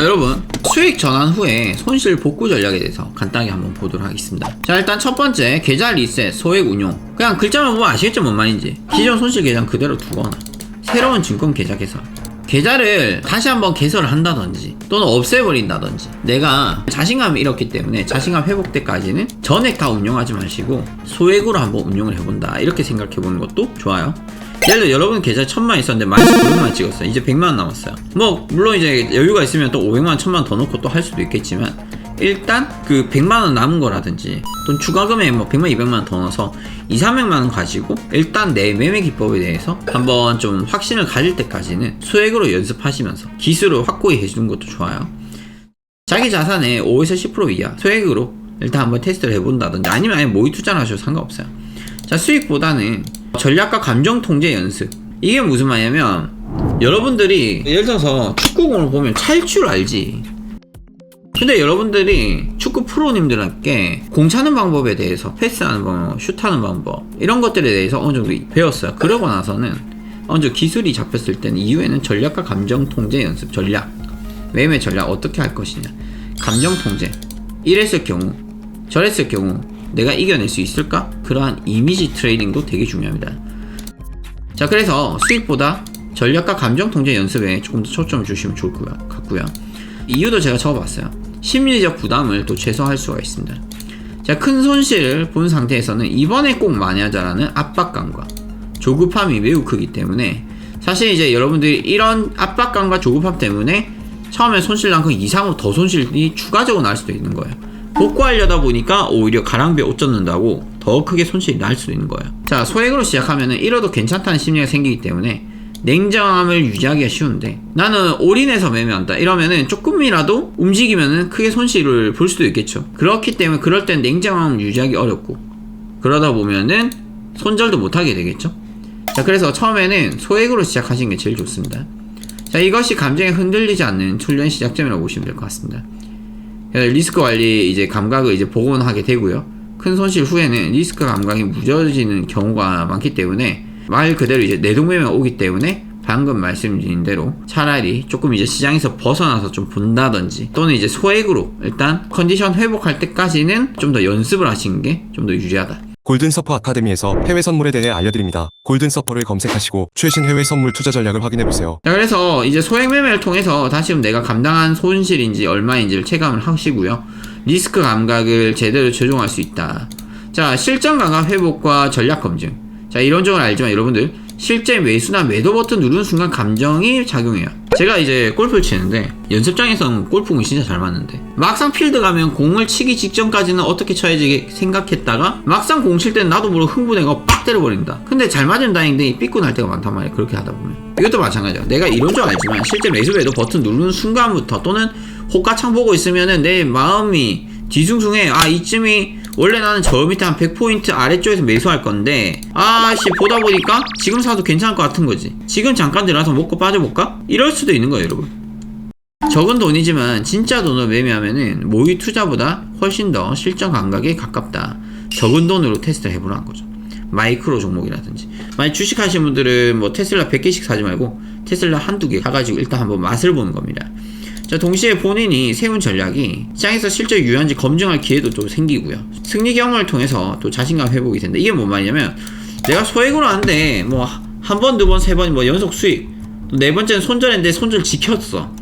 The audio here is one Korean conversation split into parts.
자, 여러분 수익 전환 후에 손실 복구 전략에 대해서 간단하게 한번 보도록 하겠습니다. 자, 일단 첫 번째, 계좌 리셋, 소액 운용. 그냥 글자만 보면 아시겠죠? 뭔 말인지. 기존 손실 계좌 그대로 두거나 새로운 증권 계좌 개설, 계좌를 다시 한번 개설을 한다든지 또는 없애버린다든지, 내가 자신감이 잃었기 때문에 자신감 회복 때까지는 전액 다 운용하지 마시고 소액으로 한번 운용을 해본다, 이렇게 생각해보는 것도 좋아요. 예를 들어 여러분 계좌 1000만 있었는데 마이너스 900만 찍었어요. 이제 100만 남았어요. 뭐 물론 이제 여유가 있으면 또 500만 1000만 더 넣고 또 할 수도 있겠지만, 일단 그 100만원 남은 거라든지 또는 추가 금액 뭐 100만 200만원 더 넣어서 200~300만원 가지고 일단 내 매매 기법에 대해서 한번 좀 확신을 가질 때까지는 소액으로 연습하시면서 기술을 확고히 해주는 것도 좋아요. 자기 자산의 5에서 10% 이하 소액으로 일단 한번 테스트를 해본다든지, 아니면 아예 모의 투자를 하셔도 상관없어요. 자, 수익보다는 전략과 감정 통제 연습. 이게 무슨 말이냐면, 여러분들이 예를 들어서 축구공을 보면 찰 줄 알지. 근데 여러분들이 축구 프로님들한테 공 차는 방법에 대해서, 패스하는 방법, 슛하는 방법, 이런 것들에 대해서 어느 정도 배웠어요. 그러고 나서는 어느 정도 기술이 잡혔을 때는 이후에는 전략과 감정 통제 연습. 전략, 매매 전략 어떻게 할 것이냐, 감정 통제. 이랬을 경우 저랬을 경우 내가 이겨낼 수 있을까? 그러한 이미지 트레이닝도 되게 중요합니다. 자, 그래서 수익보다 전략과 감정 통제 연습에 조금 더 초점을 주시면 좋을 것 같고요. 이유도 제가 적어봤어요. 심리적 부담을 또 최소화할 수가 있습니다. 자, 큰 손실을 본 상태에서는 이번에 꼭 많이 하자라는 압박감과 조급함이 매우 크기 때문에, 사실 이제 여러분들이 이런 압박감과 조급함 때문에 처음에 손실 난 그 이상으로 더 손실이 추가적으로 날 수도 있는 거예요. 복구하려다 보니까 오히려 가랑비에 옷 젖는다고 더 크게 손실이 날 수도 있는 거예요. 자, 소액으로 시작하면은 잃어도 괜찮다는 심리가 생기기 때문에 냉정함을 유지하기가 쉬운데, 나는 올인해서 매매한다 이러면은 조금이라도 움직이면은 크게 손실을 볼 수도 있겠죠. 그렇기 때문에 그럴 땐 냉정함을 유지하기 어렵고, 그러다 보면은 손절도 못하게 되겠죠. 자, 그래서 처음에는 소액으로 시작하시는 게 제일 좋습니다. 자, 이것이 감정에 흔들리지 않는 훈련 시작점이라고 보시면 될 것 같습니다. 리스크 관리 이제 감각을 이제 복원하게 되고요. 큰 손실 후에는 리스크 감각이 무뎌지는 경우가 많기 때문에, 말 그대로 이제 내동매매가 오기 때문에 방금 말씀드린 대로 차라리 조금 이제 시장에서 벗어나서 좀 본다든지, 또는 이제 소액으로 일단 컨디션 회복할 때까지는 좀 더 연습을 하시는 게 좀 더 유리하다. 골든서퍼 아카데미에서 해외 선물에 대해 알려드립니다. 골든서퍼를 검색하시고 최신 해외 선물 투자 전략을 확인해보세요. 자, 그래서 이제 소액 매매를 통해서 다시 내가 감당한 손실인지 얼마인지를 체감을 하시고요. 리스크 감각을 제대로 조종할 수 있다. 자, 실전 감각 회복과 전략 검증. 자, 이론적으로 알지만 여러분들 실제 매수나 매도 버튼 누르는 순간 감정이 작용해요. 제가 이제 골프를 치는데 연습장에서는 골프공이 진짜 잘 맞는데, 막상 필드 가면 공을 치기 직전까지는 어떻게 쳐야지 생각했다가 막상 공 칠 때는 나도 모르게 흥분해가 빡 때려버린다. 근데 잘 맞으면 다행인데 삐꾸 날 때가 많단 말이에요. 그렇게 하다 보면 이것도 마찬가지야. 내가 이런 줄 알지만 실제 매수 매도 버튼 누르는 순간부터, 또는 호가창 보고 있으면은 내 마음이 뒤숭숭해. 아, 이쯤이 원래 나는 저 밑에 한 100포인트 아래쪽에서 매수할 건데, 아씨 보다 보니까 지금 사도 괜찮을 것 같은 거지. 지금 잠깐 들어가서 먹고 빠져볼까? 이럴 수도 있는 거예요, 여러분. 적은 돈이지만 진짜 돈으로 매매하면은 모의 투자보다 훨씬 더 실전 감각에 가깝다. 적은 돈으로 테스트를 해보라는 거죠. 마이크로 종목이라든지, 만약 주식 하시는 분들은 뭐 테슬라 100개씩 사지 말고 테슬라 한두 개 사가지고 일단 한번 맛을 보는 겁니다. 자, 동시에 본인이 세운 전략이 시장에서 실제 유효한지 검증할 기회도 또 생기고요. 승리 경험을 통해서 또 자신감 회복이 된다. 이게 뭔 말이냐면, 내가 소액으로 하는데 뭐 한 번, 두 번, 세 번 뭐 연속 수익, 또 네 번째는 손절했는데 손절 지켰어.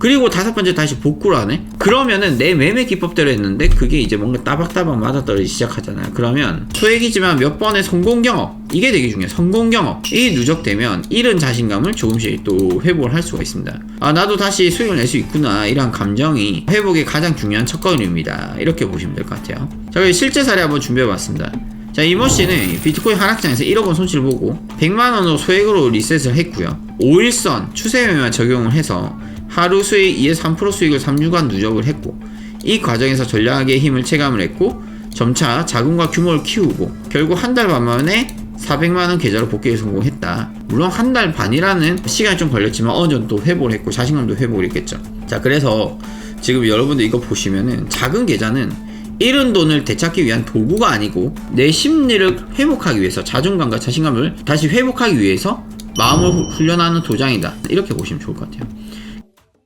그리고 다섯 번째 다시 복구를 하네? 그러면은 내 매매 기법대로 했는데 그게 이제 뭔가 따박따박 맞아떨어지기 시작하잖아요. 그러면 소액이지만 몇 번의 성공 경험, 이게 되게 중요해요. 성공 경험이 누적되면 잃은 자신감을 조금씩 또 회복을 할 수가 있습니다. 아, 나도 다시 수익을 낼 수 있구나, 이런 감정이 회복의 가장 중요한 첫걸음입니다. 이렇게 보시면 될 것 같아요. 자, 그리고 실제 사례 한번 준비해봤습니다. 자, 이모씨는 비트코인 하락장에서 1억 원 손실 보고 100만원으로 소액으로 리셋을 했고요. 5일선 추세 매매만 적용을 해서 하루 수익 2에서 3% 수익을 3주간 누적을 했고, 이 과정에서 전략의 힘을 체감을 했고, 점차 자금과 규모를 키우고 결국 한 달 반 만에 400만원 계좌로 복귀에 성공했다. 물론 한 달 반이라는 시간이 좀 걸렸지만 어느 정도 회복을 했고 자신감도 회복을 했겠죠. 자, 그래서 지금 여러분들 이거 보시면은 작은 계좌는 잃은 돈을 되찾기 위한 도구가 아니고 내 심리를 회복하기 위해서, 자존감과 자신감을 다시 회복하기 위해서 마음을 훈련하는 도장이다. 이렇게 보시면 좋을 것 같아요.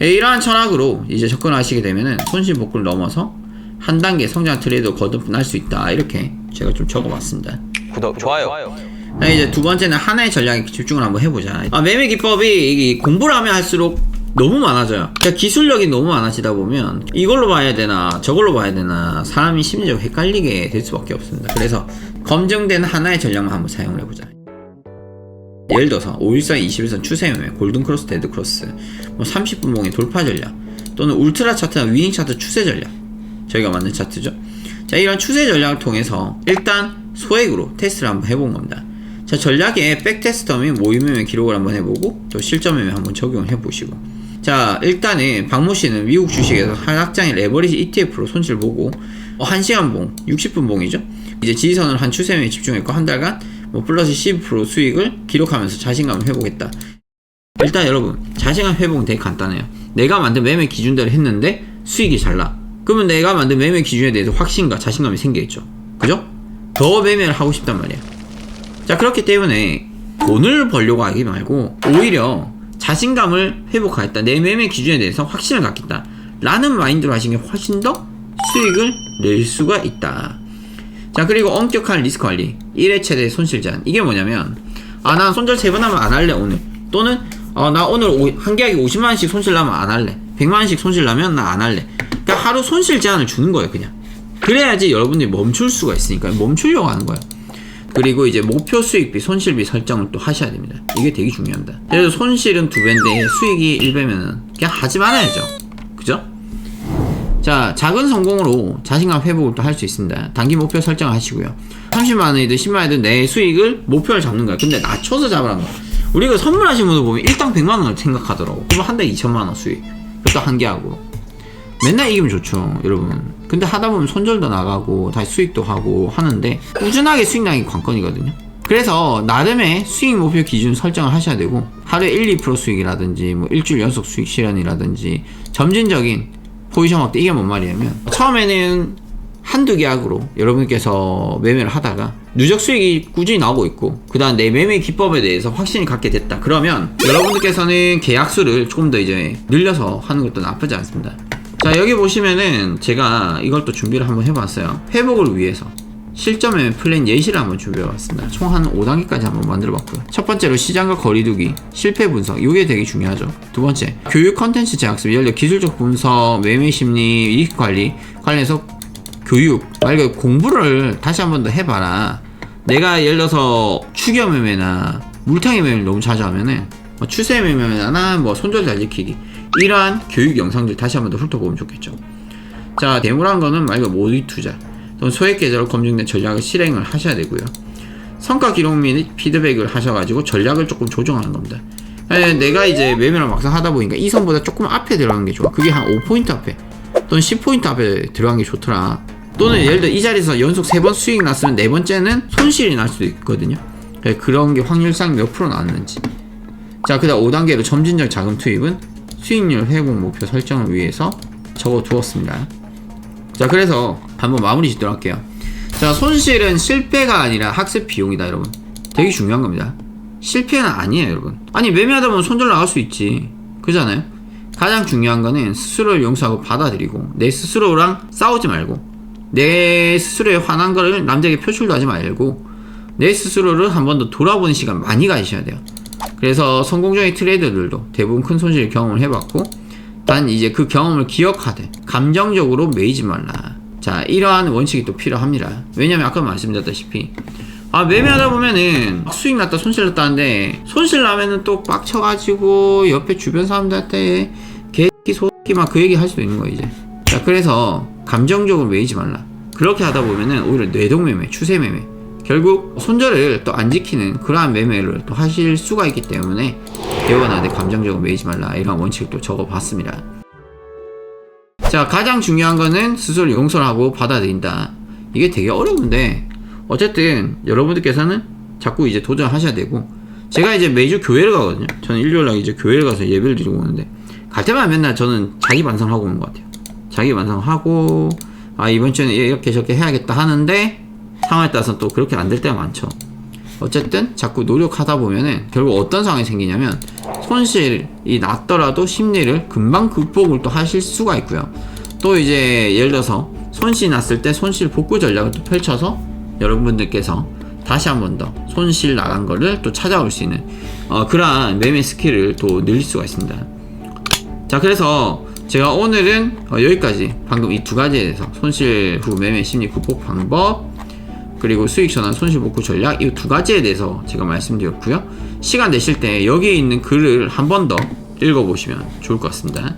이러한 철학으로 이제 접근하시게 되면은 손실 복구를 넘어서 한 단계 성장 트레이드 거듭날 수 있다. 이렇게 제가 좀 적어봤습니다. 구독, 좋아요. 이제 두 번째는 하나의 전략에 집중을 한번 해보자. 매매 기법이 이 공부를 하면 할수록 너무 많아져요. 그러니까 기술력이 너무 많아지다 보면 이걸로 봐야 되나 저걸로 봐야 되나 사람이 심리적으로 헷갈리게 될 수밖에 없습니다. 그래서 검증된 하나의 전략만 한번 사용을 해보자. 예를 들어서 514, 21선 추세 매매, 골든 크로스, 데드 크로스, 뭐 30분 봉의 돌파 전략, 또는 울트라 차트나 위닝 차트 추세 전략, 저희가 만든 차트죠. 자, 이런 추세 전략을 통해서 일단 소액으로 테스트를 한번 해본 겁니다. 자, 전략에 백테스터 및 모의 매매 기록을 한번 해보고 또 실전 매매 한번 적용을 해보시고, 자, 일단은 박모 씨는 미국 주식에서 하락장의 레버리지 ETF로 손실 보고 1시간 봉, 60분 봉이죠. 이제 지지선을 한 추세 매매에 집중했고 한 달간 뭐 플러스 12% 수익을 기록하면서 자신감을 회복했다. 일단 여러분, 자신감 회복은 되게 간단해요. 내가 만든 매매 기준대로 했는데 수익이 잘 나. 그러면 내가 만든 매매 기준에 대해서 확신과 자신감이 생겨있죠. 그죠? 더 매매를 하고 싶단 말이에요. 자, 그렇기 때문에 돈을 벌려고 하기 말고 오히려 자신감을 회복하겠다, 내 매매 기준에 대해서 확신을 갖겠다 라는 마인드로 하시는 게 훨씬 더 수익을 낼 수가 있다. 자, 그리고 엄격한 리스크 관리, 1회 최대 손실 제한. 이게 뭐냐면, 난 손절 3번 하면 안 할래 오늘, 또는 나 오늘 한 계약에 50만원씩 손실 나면 안 할래, 100만원씩 손실 나면 나 안 할래. 그러니까 하루 손실 제한을 주는 거예요. 그냥 그래야지 여러분들이 멈출 수가 있으니까 멈추려고 하는 거예요. 그리고 이제 목표 수익비, 손실비 설정을 또 하셔야 됩니다. 이게 되게 중요합니다. 그래서 손실은 2배인데 수익이 1배면은 그냥 하지 말아야죠. 그죠? 자, 작은 성공으로 자신감 회복을 또 할 수 있습니다. 단기 목표 설정을 하시고요. 30만원이든 10만원이든 내 수익을 목표를 잡는 거야. 근데 낮춰서 잡으라는 거야. 우리가 선물하신 분들 보면 일당 100만원을 생각하더라고. 그럼 한 달에 2천만원 수익. 그것도 한 개하고. 맨날 이기면 좋죠, 여러분. 근데 하다 보면 손절도 나가고 다시 수익도 하고 하는데 꾸준하게 수익 나기 관건이거든요. 그래서 나름의 수익 목표 기준 설정을 하셔야 되고, 하루에 1-2% 수익이라든지 뭐 일주일 연속 수익 실현이라든지 점진적인 포지션 확대. 이게 뭔 말이냐면, 처음에는 한두 계약으로 여러분께서 매매를 하다가 누적 수익이 꾸준히 나오고 있고, 그 다음 내 매매 기법에 대해서 확신이 갖게 됐다. 그러면 여러분들께서는 계약수를 조금 더 이제 늘려서 하는 것도 나쁘지 않습니다. 자, 여기 보시면은 제가 이걸 또 준비를 한번 해봤어요. 회복을 위해서 실전 매매 플랜 예시를 한번 준비해봤습니다. 총 한 5단계까지 한번 만들어봤고요. 첫 번째로 시장과 거리두기, 실패 분석, 이게 되게 중요하죠. 두 번째, 교육 컨텐츠 제작습, 예를 들어 기술적 분석, 매매 심리, 리스크 관리 관련해서 교육, 말고 공부를 다시 한번 더 해봐라. 내가 예를 들어서 추격 매매나 물타기 매매를 너무 자주 하면은 추세 매매나 뭐 손절 잘 지키기, 이러한 교육 영상들 다시 한번 더 훑어보면 좋겠죠. 자, 대물한 거는 말 그대로 모의 투자 또는 소액 계좌로 검증된 전략을 실행을 하셔야 되고요. 성과 기록 및 피드백을 하셔가지고 전략을 조금 조정하는 겁니다. 내가 이제 매매를 막상 하다 보니까 이 선보다 조금 앞에 들어가는 게 좋아. 그게 한 5포인트 앞에 또는 10포인트 앞에 들어가는 게 좋더라. 또는 예를 들어 이 자리에서 연속 3번 수익 났으면 4번째는 손실이 날 수도 있거든요. 그런 게 확률상 몇 프로 나왔는지. 자, 그 다음 5단계로 점진적 자금 투입은 수익률 회복 목표 설정을 위해서 적어 두었습니다. 자, 그래서 한번 마무리 짓도록 할게요. 자, 손실은 실패가 아니라 학습 비용이다, 여러분. 되게 중요한 겁니다. 실패는 아니에요, 여러분. 아니, 매매하다 보면 손절 나갈 수 있지. 그잖아요? 가장 중요한 거는 스스로를 용서하고 받아들이고, 내 스스로랑 싸우지 말고, 내 스스로에 화난 거를 남들에게 표출도 하지 말고, 내 스스로를 한 번 더 돌아보는 시간 많이 가지셔야 돼요. 그래서 성공적인 트레이더들도 대부분 큰 손실 경험을 해봤고, 단 이제 그 경험을 기억하되 감정적으로 매이지 말라. 자, 이러한 원칙이 또 필요합니다. 왜냐면 아까 말씀드렸다시피 매매하다 보면은 수익 났다 손실 났다 하는데, 손실 나면은 또 빡쳐가지고 옆에 주변 사람들한테 개새끼 소새끼 막 그 얘기 할 수도 있는 거예요 이제. 자, 그래서 감정적으로 매이지 말라. 그렇게 하다 보면은 오히려 뇌동매매, 추세매매, 결국 손절을 또 안 지키는 그러한 매매를 또 하실 수가 있기 때문에 대원한테 감정적으로 매이지 말라, 이런 원칙을 또 적어봤습니다. 자, 가장 중요한 거는 스스로 용서를 하고 받아들인다. 이게 되게 어려운데 어쨌든 여러분들께서는 자꾸 이제 도전하셔야 되고, 제가 이제 매주 교회를 가거든요. 저는 일요일날 이제 교회를 가서 예배를 드리고 오는데, 갈 때마다 맨날 저는 자기 반성하고 오는 것 같아요. 자기 반성하고 이번 주에는 이렇게 저렇게 해야겠다 하는데 상황에 따라서 또 그렇게 안 될 때가 많죠. 어쨌든 자꾸 노력하다 보면은 결국 어떤 상황이 생기냐면, 손실이 났더라도 심리를 금방 극복을 또 하실 수가 있고요. 또 이제 예를 들어서 손실이 났을 때 손실 복구 전략을 또 펼쳐서 여러분들께서 다시 한 번 더 손실 나간 거를 또 찾아올 수 있는 그러한 매매 스킬을 또 늘릴 수가 있습니다. 자, 그래서 제가 오늘은 여기까지 방금 이 두 가지에 대해서 손실 후 매매 심리 극복 방법 그리고 수익 전환 손실 복구 전략 이 두 가지에 대해서 제가 말씀드렸고요. 시간 되실 때 여기 있는 글을 한 번 더 읽어보시면 좋을 것 같습니다.